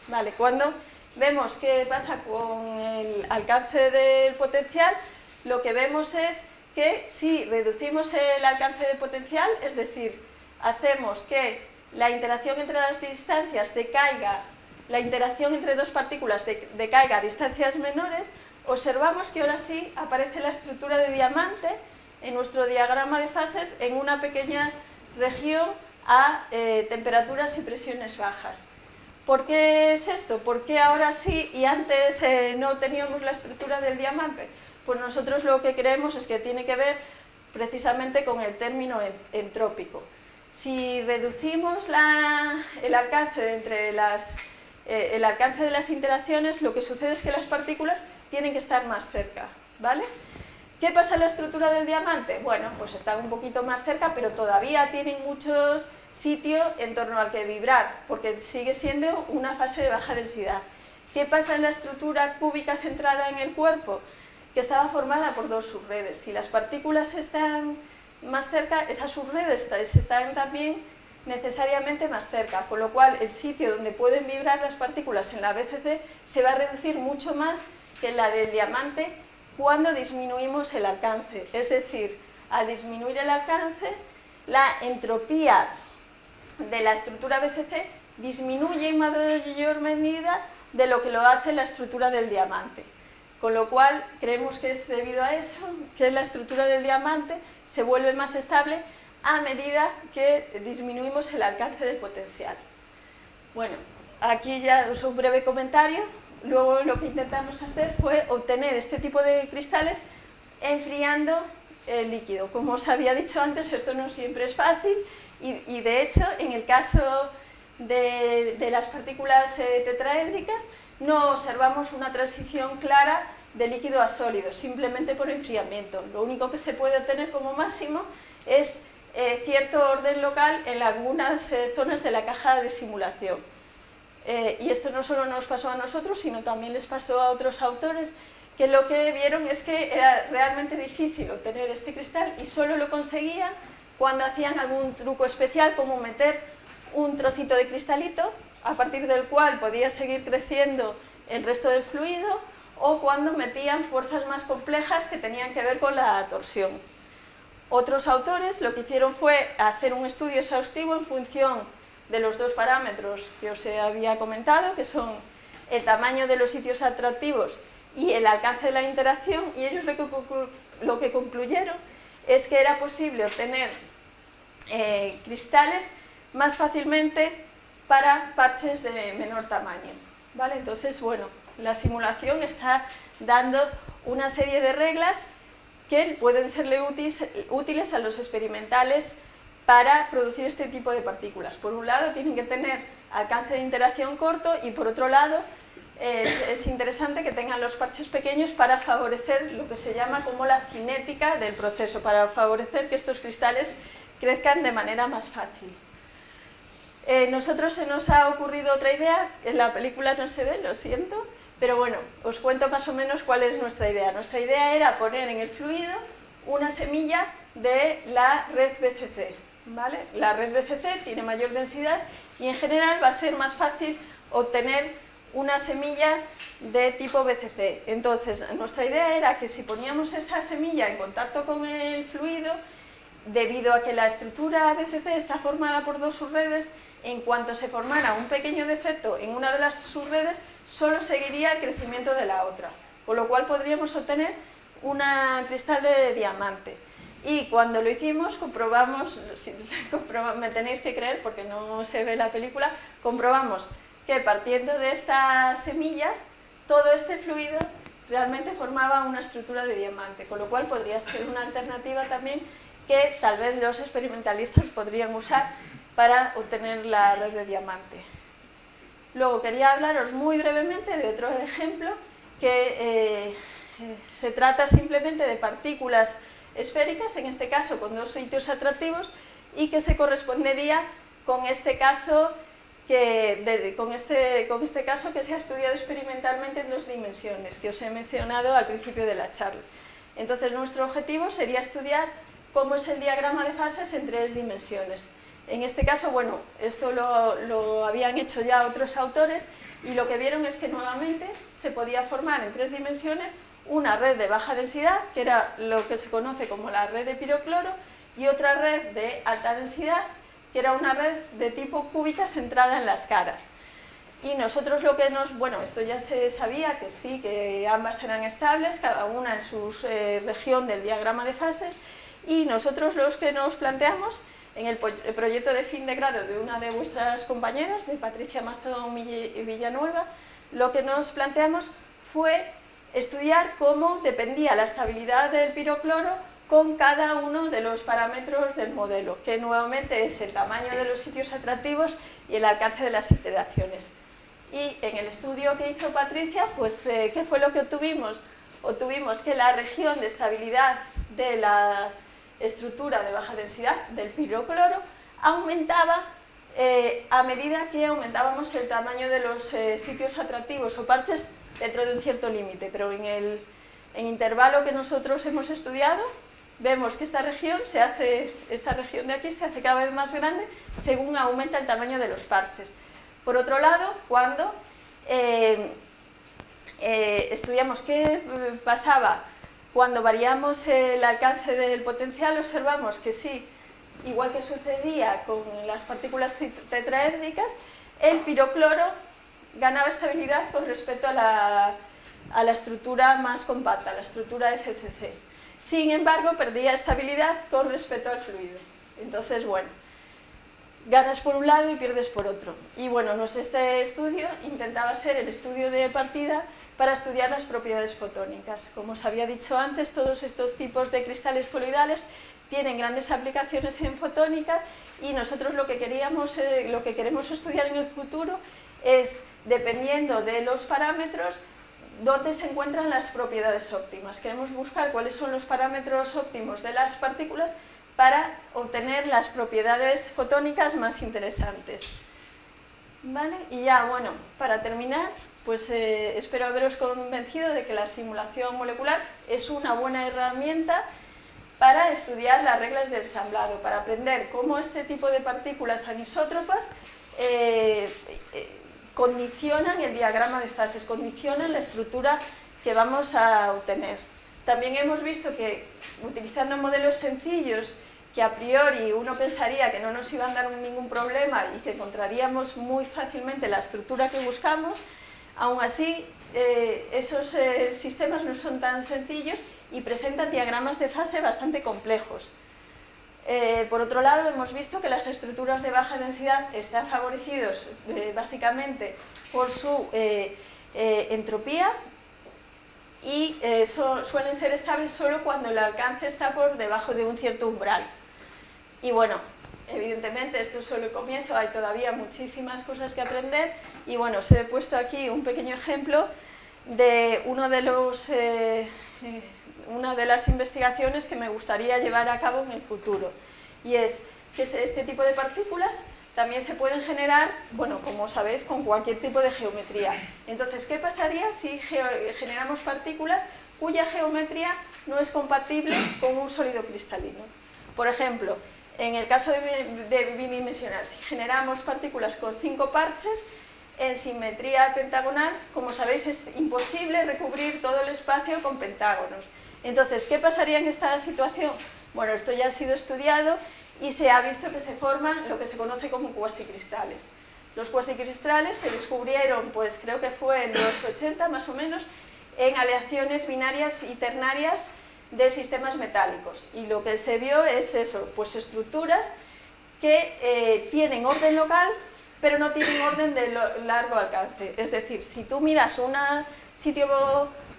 Vale, cuando vemos qué pasa con el alcance del potencial, lo que vemos es que si reducimos el alcance de potencial, es decir, hacemos que la interacción entre las distancias decaiga, la interacción entre dos partículas decaiga a distancias menores, observamos que ahora sí aparece la estructura de diamante en nuestro diagrama de fases en una pequeña región a temperaturas y presiones bajas. ¿Por qué es esto? ¿Por qué ahora sí y antes no teníamos la estructura del diamante? Pues nosotros lo que creemos es que tiene que ver precisamente con el término entrópico. Si reducimos el alcance de las interacciones, lo que sucede es que las partículas tienen que estar más cerca, ¿vale? ¿Qué pasa en la estructura del diamante? Bueno, pues están un poquito más cerca, pero todavía tienen mucho sitio en torno al que vibrar, porque sigue siendo una fase de baja densidad. ¿Qué pasa en la estructura cúbica centrada en el cuerpo? Que estaba formada por dos subredes. Si las partículas están más cerca, esas subredes están también necesariamente más cerca, con lo cual el sitio donde pueden vibrar las partículas en la BCC se va a reducir mucho más que en la del diamante cuando disminuimos el alcance. Es decir, al disminuir el alcance, la entropía de la estructura BCC disminuye en mayor medida de lo que lo hace la estructura del diamante. Con lo cual, creemos que es debido a eso que la estructura del diamante se vuelve más estable a medida que disminuimos el alcance del potencial. Bueno, aquí ya es un breve comentario. Luego lo que intentamos hacer fue obtener este tipo de cristales enfriando el líquido. Como os había dicho antes, esto no siempre es fácil y de hecho, en el caso de las partículas tetraédricas, no observamos una transición clara de líquido a sólido, simplemente por enfriamiento. Lo único que se puede obtener como máximo es cierto orden local en algunas zonas de la caja de simulación. Y esto no solo nos pasó a nosotros, sino también les pasó a otros autores, que lo que vieron es que era realmente difícil obtener este cristal y solo lo conseguían cuando hacían algún truco especial, como meter un trocito de cristalito, a partir del cual podía seguir creciendo el resto del fluido, o cuando metían fuerzas más complejas que tenían que ver con la torsión. Otros autores lo que hicieron fue hacer un estudio exhaustivo en función de los dos parámetros que os había comentado, que son el tamaño de los sitios atractivos y el alcance de la interacción, y ellos lo que concluyeron es que era posible obtener cristales más fácilmente para parches de menor tamaño, ¿vale? Entonces, bueno, la simulación está dando una serie de reglas que pueden serle útiles a los experimentales para producir este tipo de partículas. Por un lado, tienen que tener alcance de interacción corto, y por otro lado, es interesante que tengan los parches pequeños para favorecer lo que se llama como la cinética del proceso, para favorecer que estos cristales crezcan de manera más fácil. Nosotros se nos ha ocurrido otra idea, en la película no se ve, lo siento, pero bueno, os cuento más o menos cuál es nuestra idea. Nuestra idea era poner en el fluido una semilla de la red BCC, ¿vale? La red BCC tiene mayor densidad y en general va a ser más fácil obtener una semilla de tipo BCC. Entonces, nuestra idea era que si poníamos esa semilla en contacto con el fluido, debido a que la estructura BCC está formada por dos subredes, en cuanto se formara un pequeño defecto en una de las subredes, solo seguiría el crecimiento de la otra, con lo cual podríamos obtener un cristal de diamante. Y cuando lo hicimos, comprobamos, me tenéis que creer porque no se ve la película, comprobamos que partiendo de esta semilla, todo este fluido realmente formaba una estructura de diamante, con lo cual podría ser una alternativa también que tal vez los experimentalistas podrían usar para obtener la red de diamante. Luego quería hablaros muy brevemente de otro ejemplo, que se trata simplemente de partículas esféricas, en este caso con dos sitios atractivos, y que se correspondería con este caso que se ha estudiado experimentalmente en 2 dimensiones, que os he mencionado al principio de la charla. Entonces, nuestro objetivo sería estudiar cómo es el diagrama de fases en 3 dimensiones. En este caso, bueno, esto lo habían hecho ya otros autores, y lo que vieron es que nuevamente se podía formar en 3 dimensiones una red de baja densidad, que era lo que se conoce como la red de pirocloro, y otra red de alta densidad, que era una red de tipo cúbica centrada en las caras. Y nosotros bueno, esto ya se sabía que sí, que ambas eran estables, cada una en su región del diagrama de fases, y nosotros los que nos planteamos en el proyecto de fin de grado de una de vuestras compañeras, de Patricia Mazón Villanueva, lo que nos planteamos fue estudiar cómo dependía la estabilidad del pirocloro con cada uno de los parámetros del modelo, que nuevamente es el tamaño de los sitios atractivos y el alcance de las interacciones. Y en el estudio que hizo Patricia, pues, ¿qué fue lo que obtuvimos? Obtuvimos que la región de estabilidad de la estructura de baja densidad del pirocloro aumentaba a medida que aumentábamos el tamaño de los sitios atractivos o parches dentro de un cierto límite, pero en intervalo que nosotros hemos estudiado, vemos que esta región de aquí se hace cada vez más grande según aumenta el tamaño de los parches. Por otro lado, cuando estudiamos qué pasaba cuando variamos el alcance del potencial, observamos que sí, igual que sucedía con las partículas tetraédricas, el pirocloro ganaba estabilidad con respecto a la estructura más compacta, la estructura FCC. Sin embargo, perdía estabilidad con respecto al fluido. Entonces, bueno, ganas por un lado y pierdes por otro. Y bueno, este estudio intentaba ser el estudio de partida para estudiar las propiedades fotónicas. Como os había dicho antes, todos estos tipos de cristales coloidales tienen grandes aplicaciones en fotónica, y nosotros lo que queremos estudiar en el futuro es, dependiendo de los parámetros, dónde se encuentran las propiedades óptimas. Queremos buscar cuáles son los parámetros óptimos de las partículas para obtener las propiedades fotónicas más interesantes. ¿Vale? Y ya, bueno, para terminar, pues espero haberos convencido de que la simulación molecular es una buena herramienta para estudiar las reglas del ensamblado, para aprender cómo este tipo de partículas anisótropas condicionan el diagrama de fases, condicionan la estructura que vamos a obtener. También hemos visto que utilizando modelos sencillos, que a priori uno pensaría que no nos iban a dar ningún problema y que encontraríamos muy fácilmente la estructura que buscamos, aún así esos sistemas no son tan sencillos y presentan diagramas de fase bastante complejos. Por otro lado, hemos visto que las estructuras de baja densidad están favorecidos básicamente por su entropía y suelen ser estables solo cuando el alcance está por debajo de un cierto umbral. Y bueno, evidentemente esto es solo el comienzo, hay todavía muchísimas cosas que aprender y bueno, os he puesto aquí un pequeño ejemplo de una de las investigaciones que me gustaría llevar a cabo en el futuro, y es que este tipo de partículas también se pueden generar, bueno, como sabéis, con cualquier tipo de geometría. Entonces, ¿qué pasaría si generamos partículas cuya geometría no es compatible con un sólido cristalino? Por ejemplo, en el caso de bidimensional, si generamos partículas con 5 parches, en simetría pentagonal, como sabéis, es imposible recubrir todo el espacio con pentágonos. Entonces, ¿qué pasaría en esta situación? Bueno, esto ya ha sido estudiado y se ha visto que se forman lo que se conoce como cuasicristales. Los cuasicristales se descubrieron, pues creo que fue en los 80 más o menos, en aleaciones binarias y ternarias de sistemas metálicos. Y lo que se vio es eso, pues estructuras que tienen orden local, pero no tienen orden de largo alcance. Es decir, si tú miras un sitio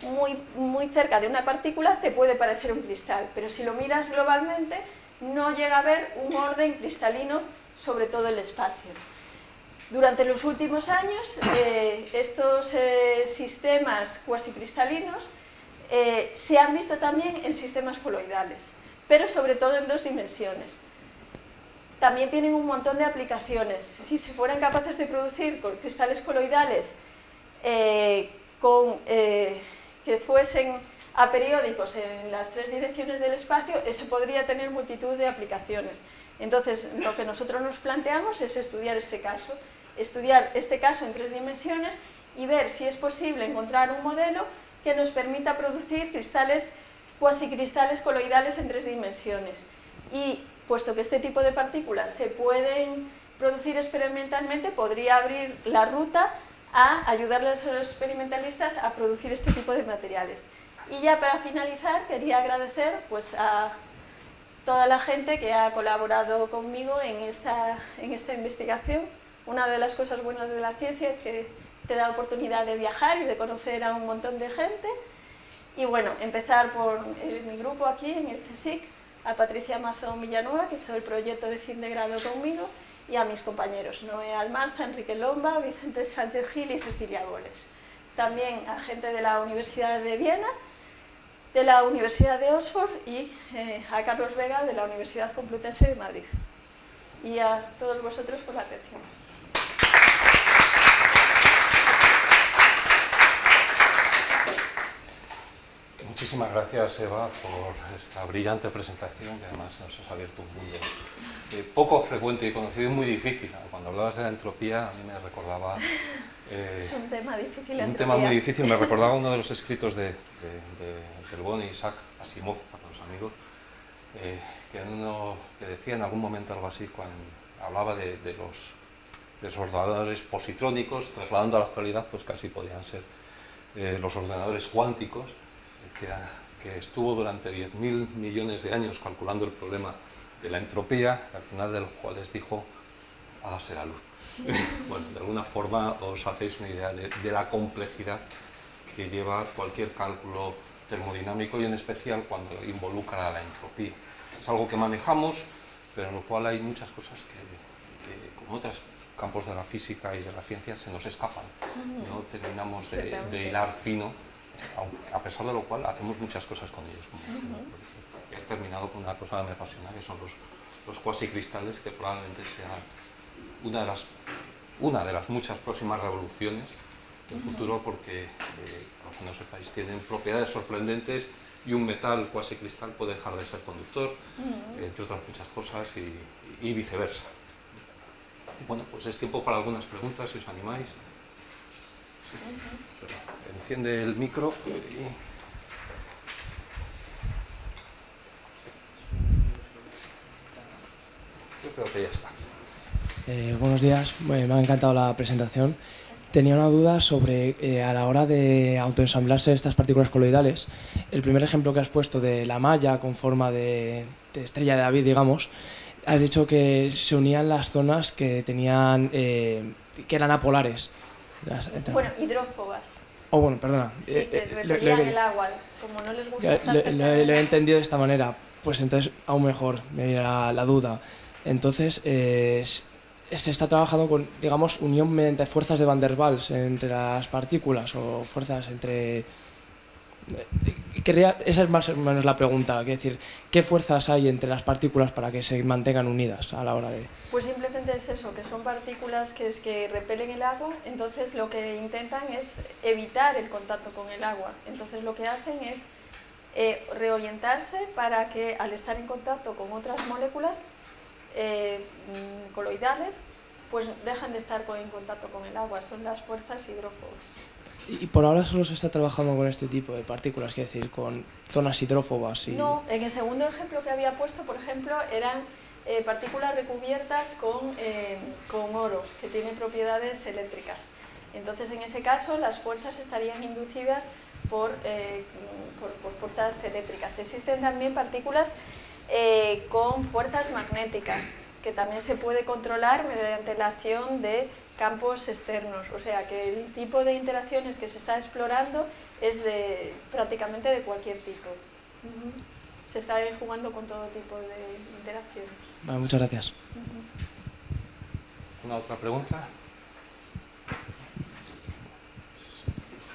muy cerca de una partícula, te puede parecer un cristal, pero si lo miras globalmente, no llega a haber un orden cristalino sobre todo el espacio. Durante los últimos años, estos sistemas cuasicristalinos se han visto también en sistemas coloidales, pero sobre todo en 2 dimensiones. También tienen un montón de aplicaciones. Si se fueran capaces de producir con cristales coloidales que fuesen aperiódicos en las 3 direcciones del espacio, eso podría tener multitud de aplicaciones. Entonces, lo que nosotros nos planteamos es estudiar ese caso, estudiar este caso en 3 dimensiones y ver si es posible encontrar un modelo que nos permita producir cuasicristales coloidales en 3 dimensiones. Y puesto que este tipo de partículas se pueden producir experimentalmente, podría abrir la ruta a ayudarles a los experimentalistas a producir este tipo de materiales. Y ya para finalizar, quería agradecer pues, a toda la gente que ha colaborado conmigo en esta investigación. Una de las cosas buenas de la ciencia es que te da oportunidad de viajar y de conocer a un montón de gente. Y bueno, empezar por mi grupo aquí en el CSIC, a Patricia Mazón Villanueva, que hizo el proyecto de fin de grado conmigo, y a mis compañeros, Noé Almanza, Enrique Lomba, Vicente Sánchez Gil y Cecilia Goles. También a gente de la Universidad de Viena, de la Universidad de Oxford y a Carlos Vega de la Universidad Complutense de Madrid. Y a todos vosotros por la atención. Muchísimas gracias, Eva, por esta brillante presentación, que además nos has abierto un mundo poco frecuente y conocido y muy difícil. Cuando hablabas de la entropía, a mí me recordaba... es un tema difícil. Un tema muy difícil. Me recordaba uno de los escritos del buen Isaac Asimov, para los amigos, que decía en algún momento algo así, cuando hablaba de los ordenadores positrónicos, trasladando a la actualidad, pues casi podían ser los ordenadores cuánticos. Decía que estuvo durante 10.000 millones de años calculando el problema de la entropía, al final de los cuales dijo, hágase la luz. Bueno, de alguna forma os hacéis una idea de la complejidad que lleva cualquier cálculo termodinámico y en especial cuando involucra a la entropía. Es algo que manejamos, pero en lo cual hay muchas cosas que como otros campos de la física y de la ciencia, se nos escapan. No terminamos de hilar fino a pesar de lo cual hacemos muchas cosas con ellos. He terminado con una cosa que me apasiona, que son los cuasicristales, que probablemente sea una de las muchas próximas revoluciones del futuro, porque, aunque no sepáis, tienen propiedades sorprendentes y un metal cuasicristal puede dejar de ser conductor, entre otras muchas cosas, y viceversa. Bueno, pues es tiempo para algunas preguntas, si os animáis. Sí. Enciende el micro. Yo creo que ya está. Buenos días, me ha encantado la presentación. Tenía una duda sobre, a la hora de autoensamblarse estas partículas coloidales, el primer ejemplo que has puesto de la malla con forma de estrella de David, digamos, has dicho que se unían las zonas que tenían, que eran apolares. Bueno, hidrófobas. Oh, bueno, perdona. Sí, que repelían el agua, como no les gusta estar cerca lo he entendido de esta manera, pues entonces aún mejor, me viene la duda. Entonces, se está trabajando con, digamos, unión mediante fuerzas de Van der Waals entre las partículas o fuerzas entre... Esa es más o menos la pregunta, es decir, ¿qué fuerzas hay entre las partículas para que se mantengan unidas a la hora de...? Pues simplemente es eso, que son partículas que repelen el agua, entonces lo que intentan es evitar el contacto con el agua. Entonces lo que hacen es reorientarse para que al estar en contacto con otras moléculas coloidales, pues dejan de estar en contacto con el agua, son las fuerzas hidrófobas. Y por ahora solo se está trabajando con este tipo de partículas, es decir, con zonas hidrófobas. No, en el segundo ejemplo que había puesto, por ejemplo, eran partículas recubiertas con oro, que tienen propiedades eléctricas. Entonces, en ese caso, las fuerzas estarían inducidas por fuerzas eléctricas. Existen también partículas con fuerzas magnéticas, que también se puede controlar mediante la acción de campos externos, o sea que el tipo de interacciones que se está explorando es prácticamente de cualquier tipo. Se está jugando con todo tipo de interacciones. Vale, muchas gracias. ¿Una otra pregunta?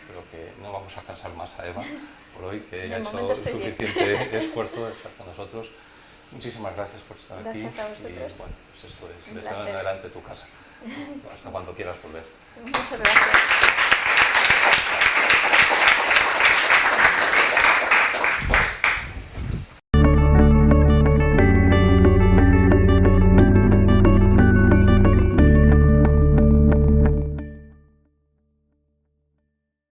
Creo que no vamos a cansar más a Eva por hoy, que ha hecho suficiente esfuerzo de estar con nosotros. Muchísimas gracias por estar aquí. Gracias a vosotros. Y bueno, pues esto es desde ahora en adelante tu casa. Hasta cuando quieras volver. Muchas gracias.